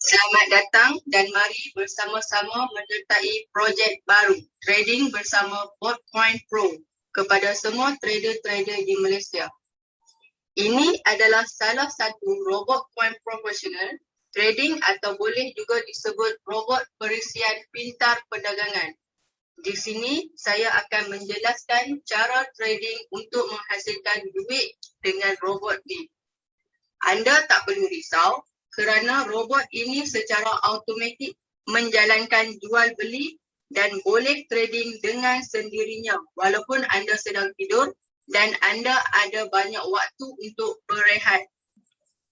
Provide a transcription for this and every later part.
Selamat datang dan mari bersama-sama menyertai projek baru trading bersama Botcoin Pro kepada semua trader-trader di Malaysia. Ini adalah salah satu robot coin profesional trading atau boleh juga disebut robot perisian pintar perdagangan. Di sini saya akan menjelaskan cara trading untuk menghasilkan duit dengan robot ni. Anda tak perlu risau kerana robot ini secara automatik menjalankan jual beli dan boleh trading dengan sendirinya walaupun anda sedang tidur dan anda ada banyak waktu untuk berehat.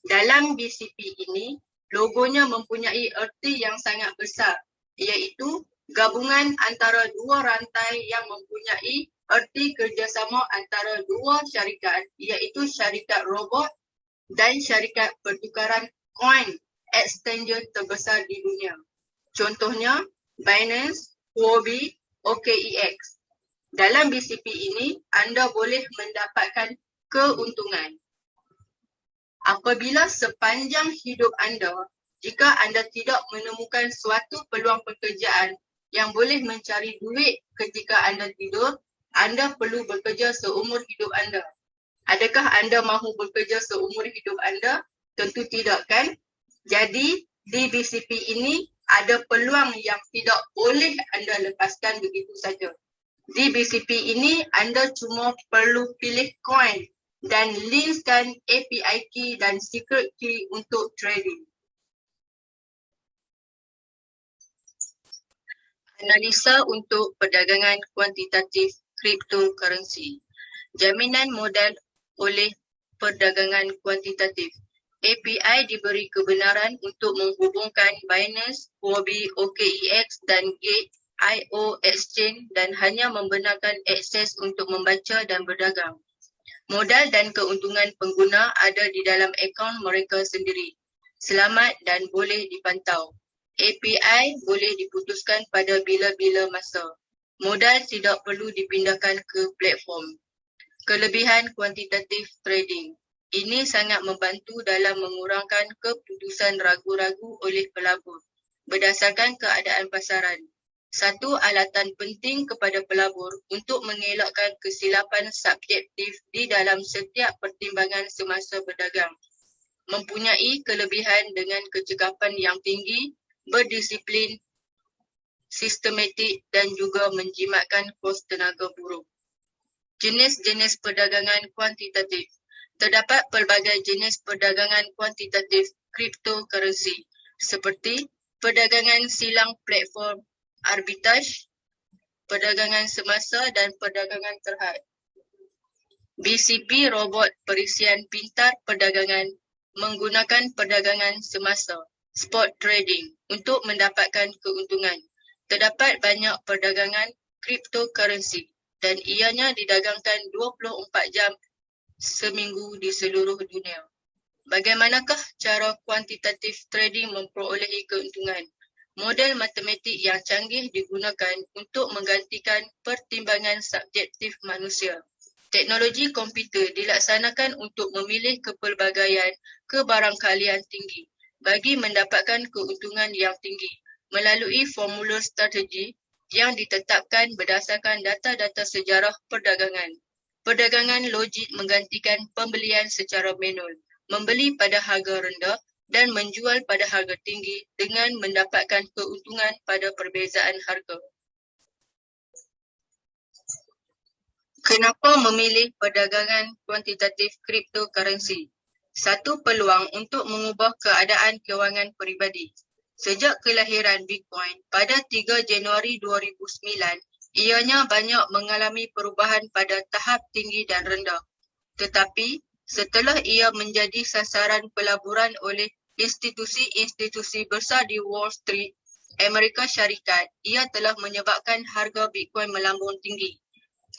Dalam BCP ini, logonya mempunyai erti yang sangat besar, iaitu gabungan antara dua rantai yang mempunyai erti kerjasama antara dua syarikat, iaitu syarikat robot dan syarikat pertukaran coin exchanger terbesar di dunia. Contohnya, Binance, Huobi, OKEX. Dalam BCP ini, anda boleh mendapatkan keuntungan. Apabila sepanjang hidup anda, jika anda tidak menemukan suatu peluang pekerjaan yang boleh mencari duit ketika anda tidur, anda perlu bekerja seumur hidup anda. Adakah anda mahu bekerja seumur hidup anda? Tentu tidak, kan? Jadi, di BCP ini ada peluang yang tidak boleh anda lepaskan begitu saja. Di BCP ini, anda cuma perlu pilih coin dan linkkan API key dan secret key untuk trading. Analisa untuk perdagangan kuantitatif cryptocurrency. Jaminan modal oleh perdagangan kuantitatif. API diberi kebenaran untuk menghubungkan Binance, Huobi, OKEX dan Gate.io Exchange dan hanya membenarkan akses untuk membaca dan berdagang. Modal dan keuntungan pengguna ada di dalam akaun mereka sendiri. Selamat dan boleh dipantau. API boleh diputuskan pada bila-bila masa. Modal tidak perlu dipindahkan ke platform. Kelebihan kuantitatif trading. Ini sangat membantu dalam mengurangkan keputusan ragu-ragu oleh pelabur berdasarkan keadaan pasaran. Satu alatan penting kepada pelabur untuk mengelakkan kesilapan subjektif di dalam setiap pertimbangan semasa berdagang. Mempunyai kelebihan dengan kecekapan yang tinggi, berdisiplin, sistematik dan juga menjimatkan kos tenaga buruh. Jenis-jenis perdagangan kuantitatif. Terdapat pelbagai jenis perdagangan kuantitatif cryptocurrency seperti perdagangan silang platform, arbitrage, perdagangan semasa dan perdagangan terhad. BCP robot perisian pintar perdagangan menggunakan perdagangan semasa, spot trading untuk mendapatkan keuntungan. Terdapat banyak perdagangan cryptocurrency dan ianya didagangkan 24 jam seminggu di seluruh dunia. Bagaimanakah cara kuantitatif trading memperolehi keuntungan? Model matematik yang canggih digunakan untuk menggantikan pertimbangan subjektif manusia. Teknologi komputer dilaksanakan untuk memilih kepelbagaian kebarangkalian tinggi bagi mendapatkan keuntungan yang tinggi melalui formula strategi yang ditetapkan berdasarkan data-data sejarah perdagangan. Perdagangan logik menggantikan pembelian secara manual, membeli pada harga rendah dan menjual pada harga tinggi dengan mendapatkan keuntungan pada perbezaan harga. Kenapa memilih perdagangan kuantitatif cryptocurrency? Satu peluang untuk mengubah keadaan kewangan peribadi. Sejak kelahiran Bitcoin pada 3 Januari 2009, ianya banyak mengalami perubahan pada tahap tinggi dan rendah. Tetapi, setelah ia menjadi sasaran pelaburan oleh institusi-institusi besar di Wall Street, Amerika Syarikat, ia telah menyebabkan harga Bitcoin melambung tinggi.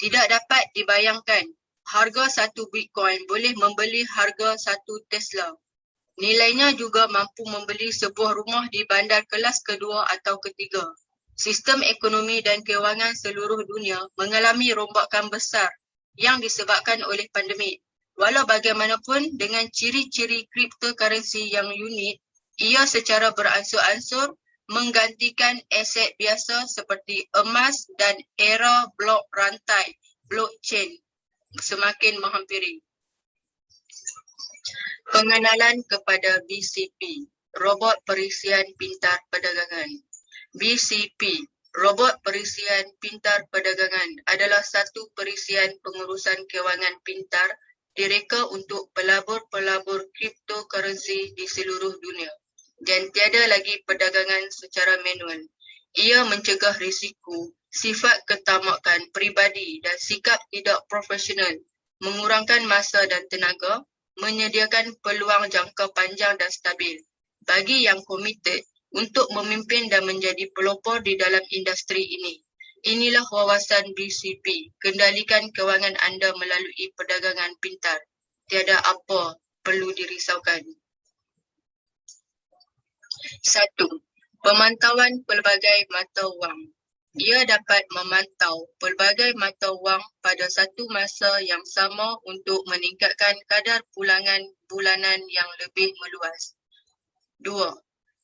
Tidak dapat dibayangkan, harga satu Bitcoin boleh membeli harga satu Tesla. Nilainya juga mampu membeli sebuah rumah di bandar kelas kedua atau ketiga. Sistem ekonomi dan kewangan seluruh dunia mengalami rombakan besar yang disebabkan oleh pandemik. Walau bagaimanapun, dengan ciri-ciri cryptocurrency yang unik, Ia secara beransur-ansur menggantikan aset biasa seperti emas dan era blok rantai, blockchain semakin menghampiri. Pengenalan kepada BCP, Robot Perisian Pintar Perdagangan. BCP, Robot Perisian Pintar Perdagangan adalah satu perisian pengurusan kewangan pintar direka untuk pelabur-pelabur cryptocurrency di seluruh dunia dan tiada lagi perdagangan secara manual. Ia mencegah risiko, sifat ketamakan peribadi dan sikap tidak profesional, mengurangkan masa dan tenaga, menyediakan peluang jangka panjang dan stabil bagi yang komited untuk memimpin dan menjadi pelopor di dalam industri ini. Inilah wawasan BCP, kendalikan kewangan anda melalui perdagangan pintar. Tiada apa perlu dirisaukan. 1. Pemantauan pelbagai mata wang. Ia dapat memantau pelbagai mata wang pada satu masa yang sama untuk meningkatkan kadar pulangan bulanan yang lebih meluas. 2.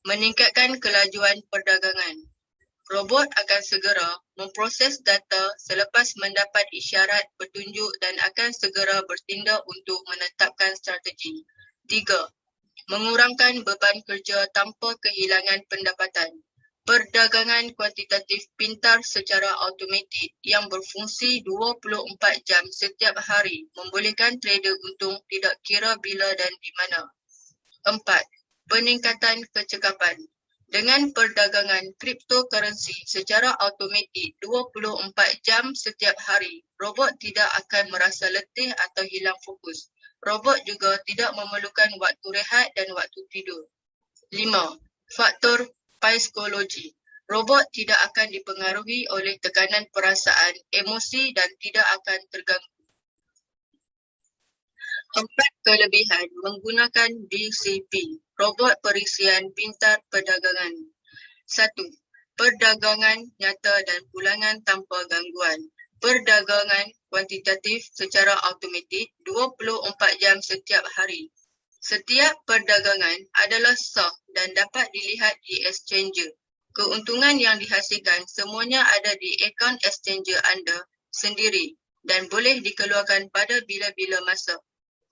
Meningkatkan kelajuan perdagangan. Robot akan segera memproses data selepas mendapat isyarat petunjuk dan akan segera bertindak untuk menetapkan strategi. 3. Mengurangkan beban kerja tanpa kehilangan pendapatan. Perdagangan kuantitatif pintar secara automatik yang berfungsi 24 jam setiap hari membolehkan trader untung tidak kira bila dan di mana. 4. Peningkatan kecekapan. Dengan perdagangan cryptocurrency secara automatik 24 jam setiap hari, robot tidak akan merasa letih atau hilang fokus. Robot juga tidak memerlukan waktu rehat dan waktu tidur. 5. Faktor psikologi. Robot tidak akan dipengaruhi oleh tekanan perasaan, emosi dan tidak akan terganggu. 4 kelebihan menggunakan BCP, Robot Perisian Pintar Perdagangan. 1. Perdagangan nyata dan pulangan tanpa gangguan. Perdagangan kuantitatif secara automatik 24 jam setiap hari. Setiap perdagangan adalah sah dan dapat dilihat di exchanger. Keuntungan yang dihasilkan semuanya ada di akaun exchanger anda sendiri dan boleh dikeluarkan pada bila-bila masa.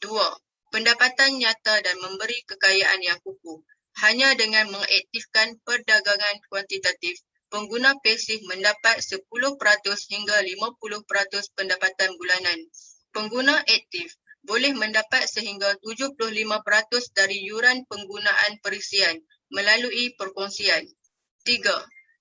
2. Pendapatan nyata dan memberi kekayaan yang kukuh. Hanya dengan mengaktifkan perdagangan kuantitatif, pengguna pasif mendapat 10% hingga 50% pendapatan bulanan. Pengguna aktif boleh mendapat sehingga 75% dari yuran penggunaan perisian melalui perkongsian. 3.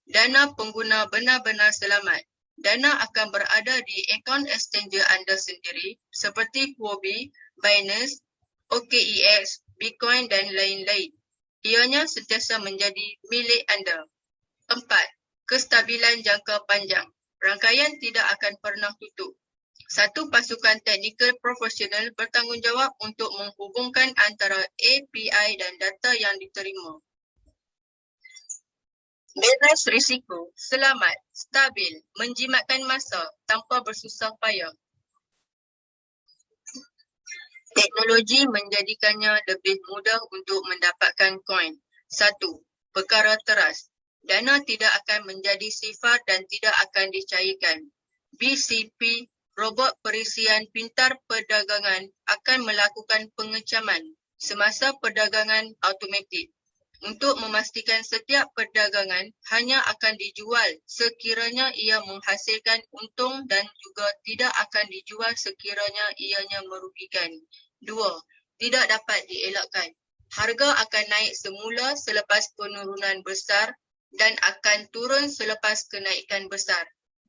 Dana pengguna benar-benar selamat. Dana akan berada di akaun exchanger anda sendiri seperti Huobi, Binance, OKEX, Bitcoin dan lain-lain. Ianya sentiasa menjadi milik anda. 4. Kestabilan jangka panjang. Rangkaian tidak akan pernah tutup. Satu pasukan teknikal profesional bertanggungjawab untuk menghubungkan antara API dan data yang diterima. Bebas risiko, selamat, stabil, menjimatkan masa tanpa bersusah payah. Teknologi menjadikannya lebih mudah untuk mendapatkan koin. 1. Perkara teras. Dana tidak akan menjadi sifar dan tidak akan dicairkan. BCP, Robot Perisian Pintar Perdagangan akan melakukan pengecaman semasa perdagangan automatik untuk memastikan setiap perdagangan hanya akan dijual sekiranya ia menghasilkan untung dan juga tidak akan dijual sekiranya ianya merugikan. 2. Tidak dapat dielakkan. Harga akan naik semula selepas penurunan besar dan akan turun selepas kenaikan besar.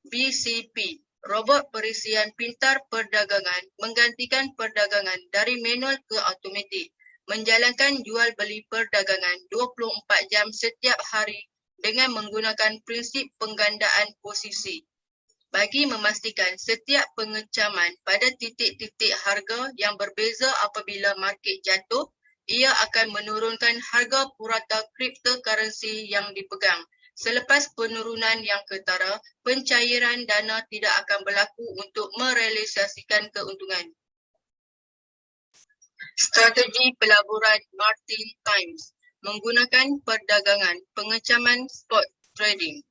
BCP, Robot Perisian Pintar Perdagangan menggantikan perdagangan dari manual ke automatik. Menjalankan jual beli perdagangan 24 jam setiap hari dengan menggunakan prinsip penggandaan posisi bagi memastikan setiap pengecaman pada titik-titik harga yang berbeza apabila market jatuh, ia akan menurunkan harga purata cryptocurrency yang dipegang. Selepas penurunan yang ketara, pencairan dana tidak akan berlaku untuk merealisasikan keuntungan. Strategi pelaburan Martin Times. menggunakan perdagangan pengecaman spot trading.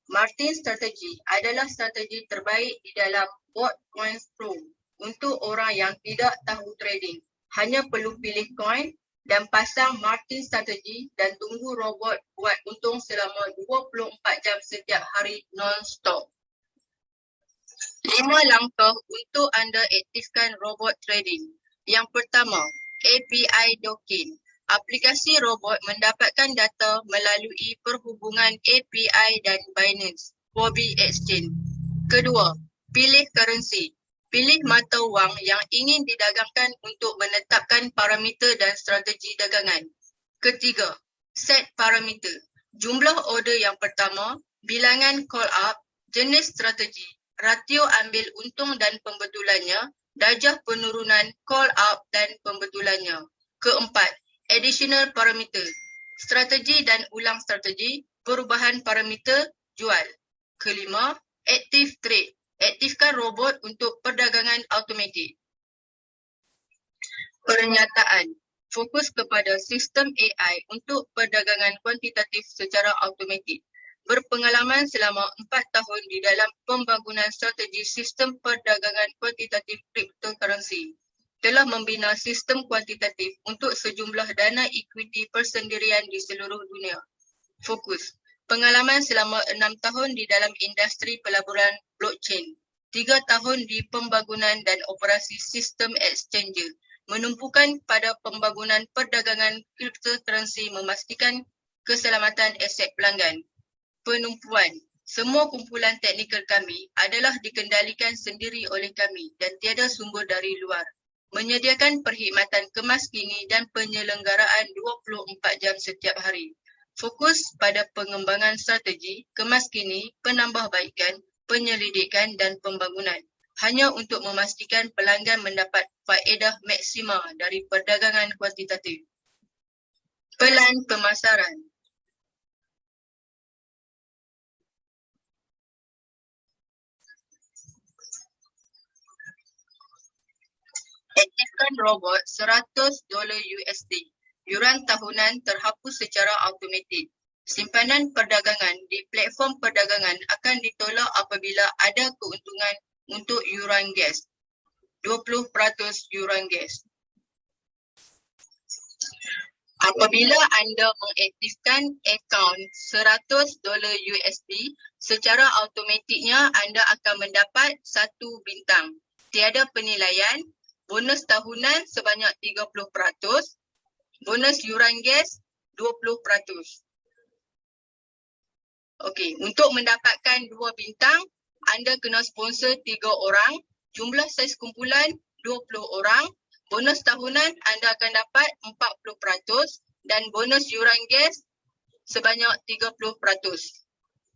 Martin Strategy adalah strategi terbaik di dalam Bot Coins Pro untuk orang yang tidak tahu trading. Hanya perlu pilih coin dan pasang Martin Strategy dan tunggu robot buat untung selama 24 jam setiap hari non-stop. 5 langkah untuk anda aktifkan robot trading. Yang pertama, API Docking. Aplikasi robot mendapatkan data melalui perhubungan API dan Binance, Huobi Exchange. Kedua, pilih currency. Pilih mata wang yang ingin didagangkan untuk menetapkan parameter dan strategi dagangan. Ketiga, set parameter. Jumlah order yang pertama, bilangan call up, jenis strategi, ratio ambil untung dan pembetulannya, darjah penurunan call up dan pembetulannya. Keempat, additional parameter. Strategi dan ulang strategi, perubahan parameter, jual. Kelima, active trade. Aktifkan robot untuk perdagangan automatik. Pernyataan. Fokus kepada sistem AI untuk perdagangan kuantitatif secara automatik. Berpengalaman selama 4 tahun di dalam pembangunan strategi sistem perdagangan kuantitatif cryptocurrency. Telah membina sistem kuantitatif untuk sejumlah dana equity persendirian di seluruh dunia. Fokus. Pengalaman selama 6 tahun di dalam industri pelaburan blockchain. 3 tahun di pembangunan dan operasi sistem exchanger. Menumpukan pada pembangunan perdagangan cryptocurrency memastikan keselamatan aset pelanggan. Penumpuan. Semua kumpulan teknikal kami adalah dikendalikan sendiri oleh kami dan tiada sumber dari luar. Menyediakan perkhidmatan kemas kini dan penyelenggaraan 24 jam setiap hari. Fokus pada pengembangan strategi, kemas kini, penambahbaikan, penyelidikan dan pembangunan. Hanya untuk memastikan pelanggan mendapat faedah maksima dari perdagangan kuantitatif. Pelan pemasaran. Aktifkan robot $100 USD. Yuran tahunan terhapus secara automatik. Simpanan perdagangan di platform perdagangan akan ditolak apabila ada keuntungan untuk yuran gas. 20% yuran gas. Apabila anda mengaktifkan akaun $100 USD, secara automatiknya anda akan mendapat 1 bintang. Tiada penilaian, bonus tahunan sebanyak 30%, bonus yuran gas 20%. Okey, untuk mendapatkan 2 bintang, anda kena sponsor 3 orang, jumlah saiz kumpulan 20 orang, bonus tahunan anda akan dapat 40% dan bonus yuran gas sebanyak 30%.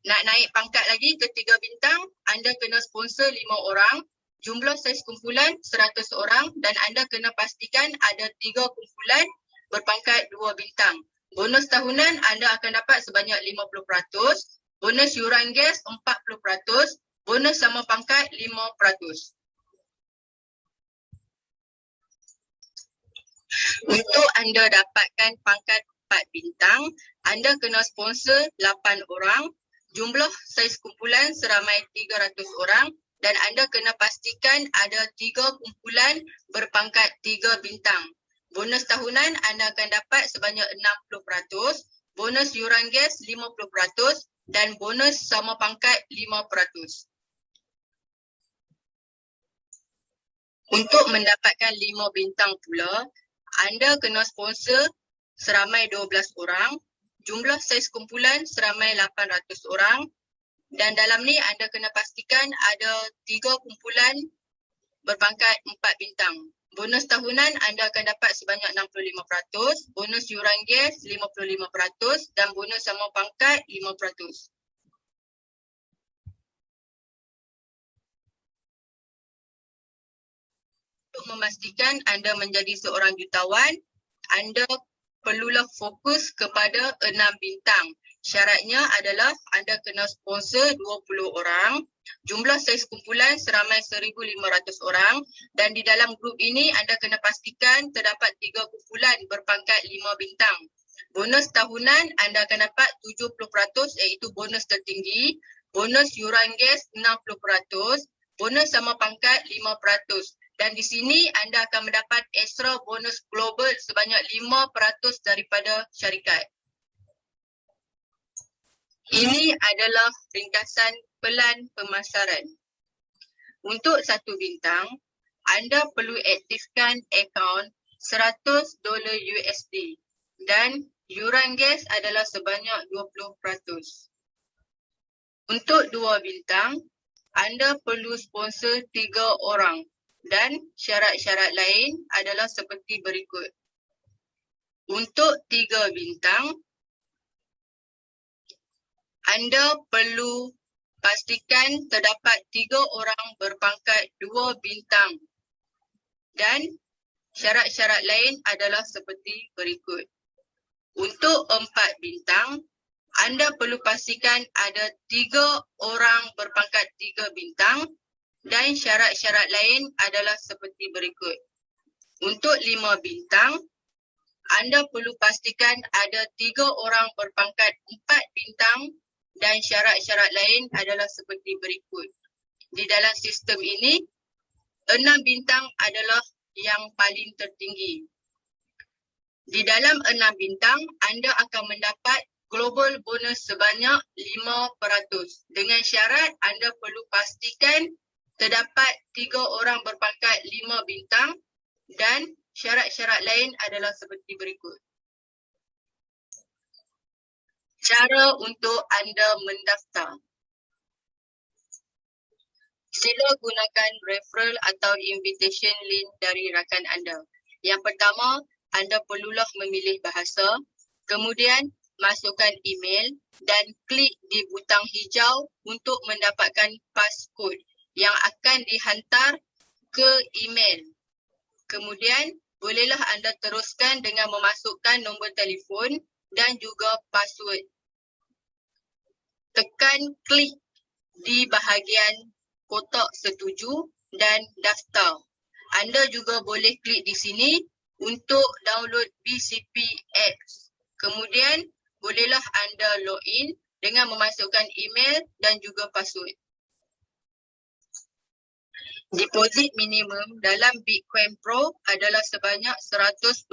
Nak naik pangkat lagi ke 3 bintang, anda kena sponsor 5 orang, jumlah saiz kumpulan 100 orang dan anda kena pastikan ada 3 kumpulan berpangkat 2 bintang. Bonus tahunan anda akan dapat sebanyak 50%, bonus yuran gas 40%, bonus sama pangkat 5%. Untuk anda dapatkan pangkat 4 bintang, anda kena sponsor 8 orang, jumlah saiz kumpulan seramai 300 orang dan anda kena pastikan ada 3 kumpulan berpangkat 3 bintang. Bonus tahunan anda akan dapat sebanyak 60%, bonus yuran gas 50% dan bonus sama pangkat 5%. Untuk mendapatkan 5 bintang pula, anda kena sponsor seramai 12 orang, jumlah saiz kumpulan seramai 800 orang dan dalam ni anda kena pastikan ada 3 kumpulan berpangkat 4 bintang. Bonus tahunan anda akan dapat sebanyak 65%, bonus yuran gas 55% dan bonus sama pangkat 5%. Untuk memastikan anda menjadi seorang jutawan, anda perlulah fokus kepada 6 bintang. Syaratnya adalah anda kena sponsor 20 orang, jumlah saiz kumpulan seramai 1,500 orang dan di dalam grup ini anda kena pastikan terdapat 3 kumpulan berpangkat 5 bintang. Bonus tahunan anda akan dapat 70% iaitu bonus tertinggi, bonus yuran gas 60%, bonus sama pangkat 5%. Dan di sini anda akan mendapat extra bonus global sebanyak 5% daripada syarikat. Ini adalah ringkasan pelan pemasaran. Untuk 1 bintang, anda perlu aktifkan akaun $100 USD dan yuran gas adalah sebanyak 20%. Untuk 2 bintang, anda perlu sponsor 3 orang dan syarat-syarat lain adalah seperti berikut. Untuk 3 bintang, anda perlu pastikan terdapat 3 orang berpangkat 2 bintang dan syarat-syarat lain adalah seperti berikut. Untuk 4 bintang, anda perlu pastikan ada 3 orang berpangkat 3 bintang dan syarat-syarat lain adalah seperti berikut. Untuk 5 bintang, anda perlu pastikan ada 3 orang berpangkat 4 bintang dan syarat-syarat lain adalah seperti berikut. Di dalam sistem ini, 6 bintang adalah yang paling tertinggi. Di dalam 6 bintang, anda akan mendapat global bonus sebanyak 5%. Dengan syarat anda perlu pastikan terdapat 3 orang berpangkat 5 bintang dan syarat-syarat lain adalah seperti berikut. Cara untuk anda mendaftar. Sila gunakan referral atau invitation link dari rakan anda. Yang pertama, anda perlulah memilih bahasa, kemudian masukkan email dan klik di butang hijau untuk mendapatkan passcode yang akan dihantar ke email. Kemudian, bolehlah anda teruskan dengan memasukkan nombor telefon dan juga password. Tekan klik di bahagian kotak setuju dan daftar. Anda juga boleh klik di sini untuk download BCP Apps. Kemudian, bolehlah anda login dengan memasukkan email dan juga password. Deposit minimum dalam Bitcoin Pro adalah sebanyak $120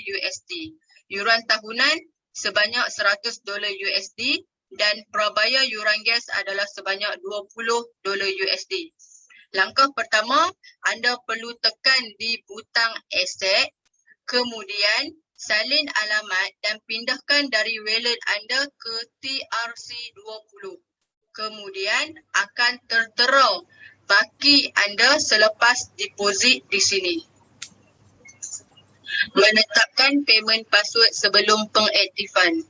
USD. Yuran tahunan sebanyak $100 USD dan prabayar yuran gas adalah sebanyak $20 USD. Langkah pertama, anda perlu tekan di butang Asset, kemudian salin alamat dan pindahkan dari wallet anda ke TRC20. Kemudian akan tertera baki anda selepas deposit di sini. Menetapkan payment password sebelum pengaktifan.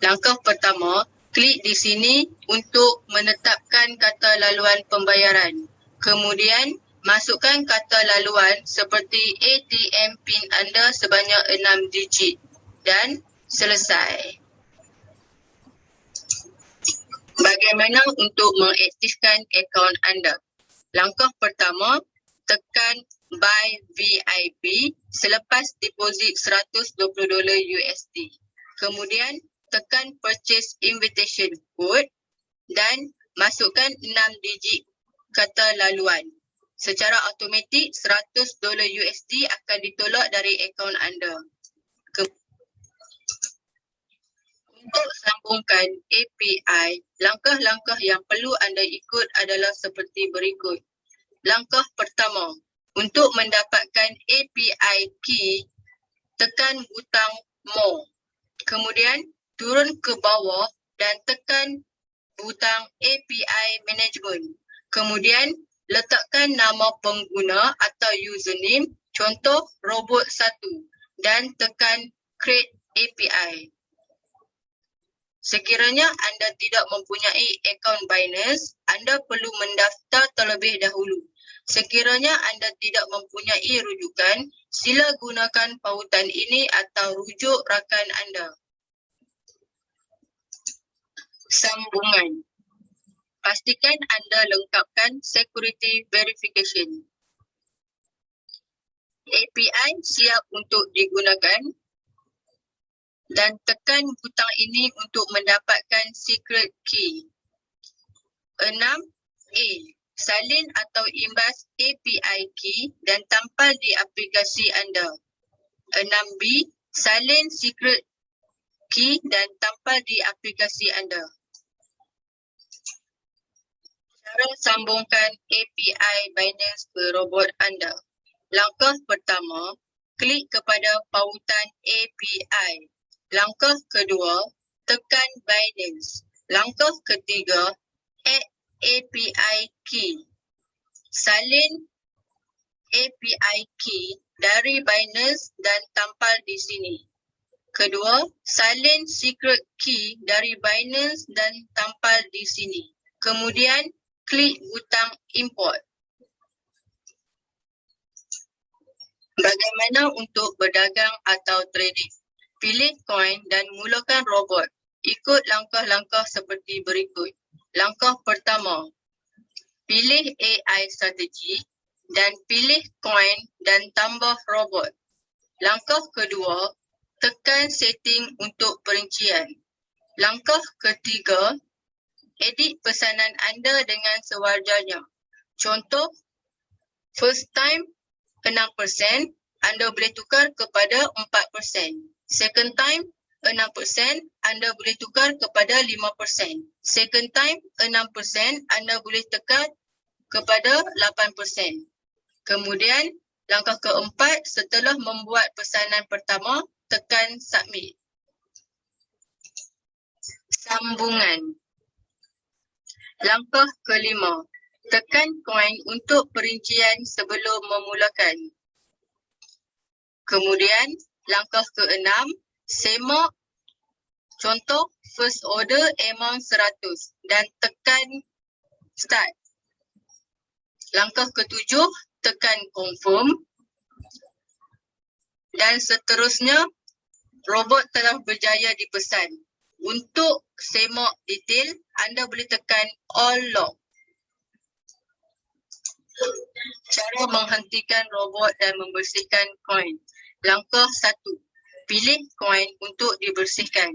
Langkah pertama, klik di sini untuk menetapkan kata laluan pembayaran. Kemudian, masukkan kata laluan seperti ATM PIN anda sebanyak 6 digit dan selesai. Bagaimana untuk mengaktifkan akaun anda? Langkah pertama, tekan Buy VIP selepas deposit $120 USD. Kemudian, tekan Purchase Invitation Code dan masukkan 6 digit kata laluan. Secara automatik, $100 USD akan ditolak dari akaun anda. Untuk sambungkan API, langkah-langkah yang perlu anda ikut adalah seperti berikut. Langkah pertama, untuk mendapatkan API key, tekan butang More. Kemudian, turun ke bawah dan tekan butang API Management. Kemudian, letakkan nama pengguna atau username, contoh robot1 dan tekan Create API. Sekiranya anda tidak mempunyai akaun Binance, anda perlu mendaftar terlebih dahulu. Sekiranya anda tidak mempunyai rujukan, sila gunakan pautan ini atau rujuk rakan anda. Sambungan. Pastikan anda lengkapkan security verification. API siap untuk digunakan. dan tekan butang ini untuk mendapatkan secret key. 6A. Salin atau imbas API key dan tampal di aplikasi anda. 6B. Salin secret key dan tampal di aplikasi anda. Cara sambungkan API Binance ke robot anda. Langkah pertama, klik kepada pautan API. Langkah kedua, tekan Binance. Langkah ketiga, add API key. Salin API key dari Binance dan tampal di sini. Kedua, salin secret key dari Binance dan tampal di sini. Kemudian, klik butang import. Bagaimana untuk berdagang atau trading? Pilih koin dan mulakan robot. Ikut langkah-langkah seperti berikut. Langkah pertama, pilih AI strategi dan pilih koin dan tambah robot. Langkah kedua, tekan setting untuk perincian. Langkah ketiga, edit pesanan anda dengan sewajarnya. Contoh, first time 6%, anda boleh tukar kepada 4%. Second time 6%, anda boleh tukar kepada 5%. Second time 6%, anda boleh tekan kepada 8%. Kemudian langkah keempat, setelah membuat pesanan pertama, tekan submit. Sambungan. Langkah kelima, tekan koin untuk perincian sebelum memulakan. Kemudian langkah keenam, semak contoh first order amount 100 dan tekan start. Langkah ketujuh, tekan confirm dan seterusnya robot telah berjaya dipesan. Untuk semak detail, anda boleh tekan all log. Cara menghentikan robot dan membersihkan koin. Langkah 1. Pilih koin untuk dibersihkan.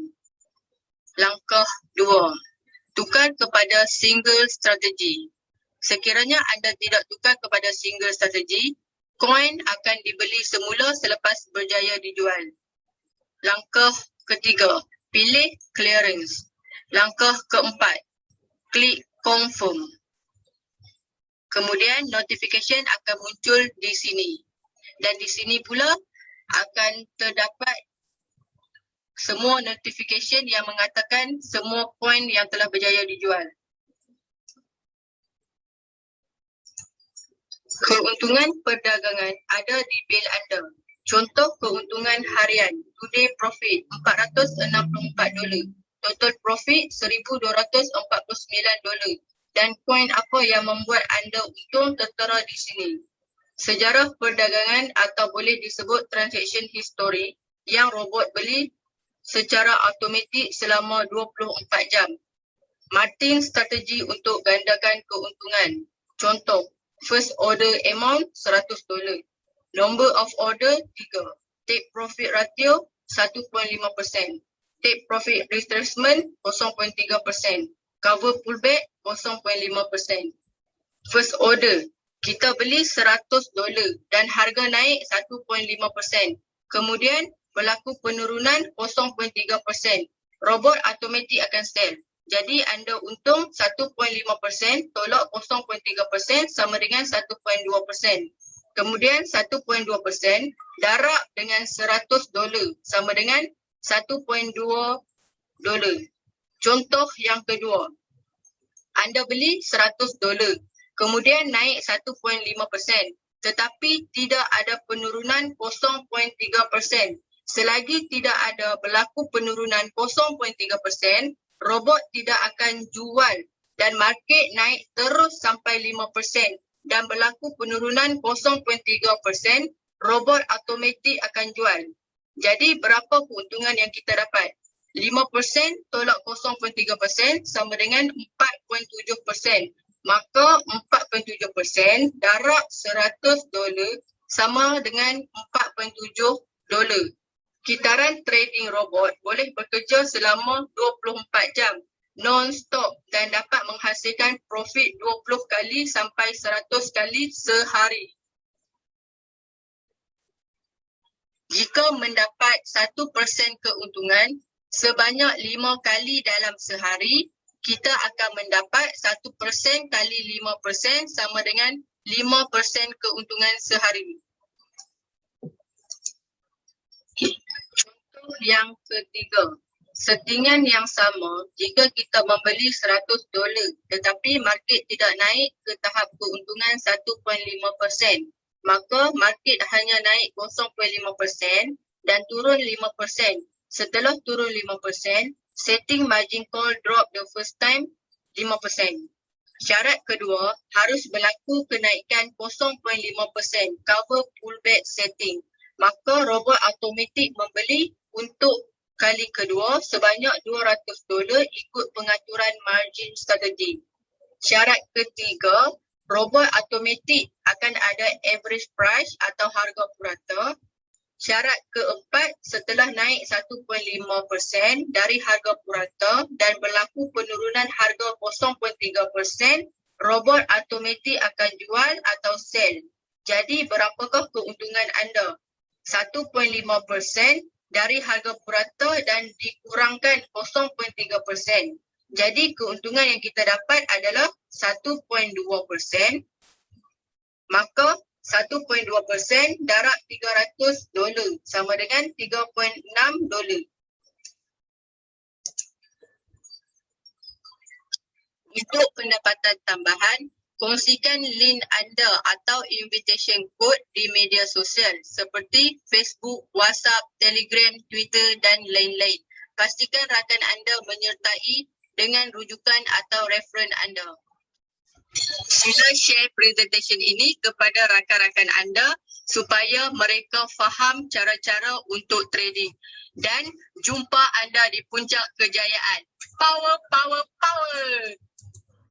Langkah 2. Tukar kepada single strategi. Sekiranya anda tidak tukar kepada single strategi, koin akan dibeli semula selepas berjaya dijual. Langkah ketiga, pilih clearance. Langkah keempat, klik confirm. Kemudian notification akan muncul di sini. Dan di sini pula akan terdapat semua notification yang mengatakan semua koin yang telah berjaya dijual. Keuntungan perdagangan ada di bil anda. Contoh keuntungan harian, today profit $464, total profit $1,249 dan koin apa yang membuat anda untung tertera di sini. Sejarah perdagangan atau boleh disebut transaction history yang robot beli secara automatik selama 24 jam. Martin strategi untuk gandakan keuntungan. Contoh, first order amount $100. Number of order 3. Take profit ratio 1.5%. Take profit retracement 0.3%. Cover pullback 0.5%. First order, kita beli $100 dan harga naik 1.5%. Kemudian berlaku penurunan 0.3%. Robot automatik akan sell. Jadi anda untung 1.5%, tolak 0.3% sama dengan 1.2%. Kemudian 1.2% darab dengan $100 sama dengan $1.2. Contoh yang kedua, anda beli $100, kemudian naik 1.5%, tetapi tidak ada penurunan 0.3%. Selagi tidak ada berlaku penurunan 0.3%, robot tidak akan jual dan market naik terus sampai 5%. Dan berlaku penurunan 0.3%, robot automatik akan jual. Jadi berapa keuntungan yang kita dapat? 5% tolak 0.3% sama dengan 4.7%. Maka 4.7% darab $100 sama dengan $4.7. Kitaran trading robot boleh bekerja selama 24 jam non-stop dan dapat menghasilkan profit 20 kali sampai 100 kali sehari. Jika mendapat 1% keuntungan sebanyak 5 kali dalam sehari, kita akan mendapat 1% kali 5% sama dengan 5% keuntungan sehari. Contoh yang ketiga, settingan yang sama jika kita membeli $100 tetapi market tidak naik ke tahap keuntungan 1.5%, maka market hanya naik 0.5% dan turun 5%. Setelah turun 5%, setting margin call drop the first time 5%. Syarat kedua, harus berlaku kenaikan 0.5% cover pullback setting. Maka robot automatik membeli untuk kali kedua sebanyak $200 ikut pengaturan margin strategi. Syarat ketiga, robot automatik akan ada average price atau harga purata. Syarat keempat, setelah naik 1.5% dari harga purata dan berlaku penurunan harga 0.3%, robot automatik akan jual atau sell. Jadi berapakah keuntungan anda? 1.5% dari harga purata dan dikurangkan 0.3%. Jadi keuntungan yang kita dapat adalah 1.2%. Maka 1.2% darab $300 sama dengan $3.6. Untuk pendapatan tambahan, kongsikan link anda atau invitation code di media sosial seperti Facebook, WhatsApp, Telegram, Twitter dan lain-lain. Pastikan rakan anda menyertai dengan rujukan atau referen anda. Sila share presentation ini kepada rakan-rakan anda supaya mereka faham cara-cara untuk trading. Dan jumpa anda di puncak kejayaan. Power, power, power!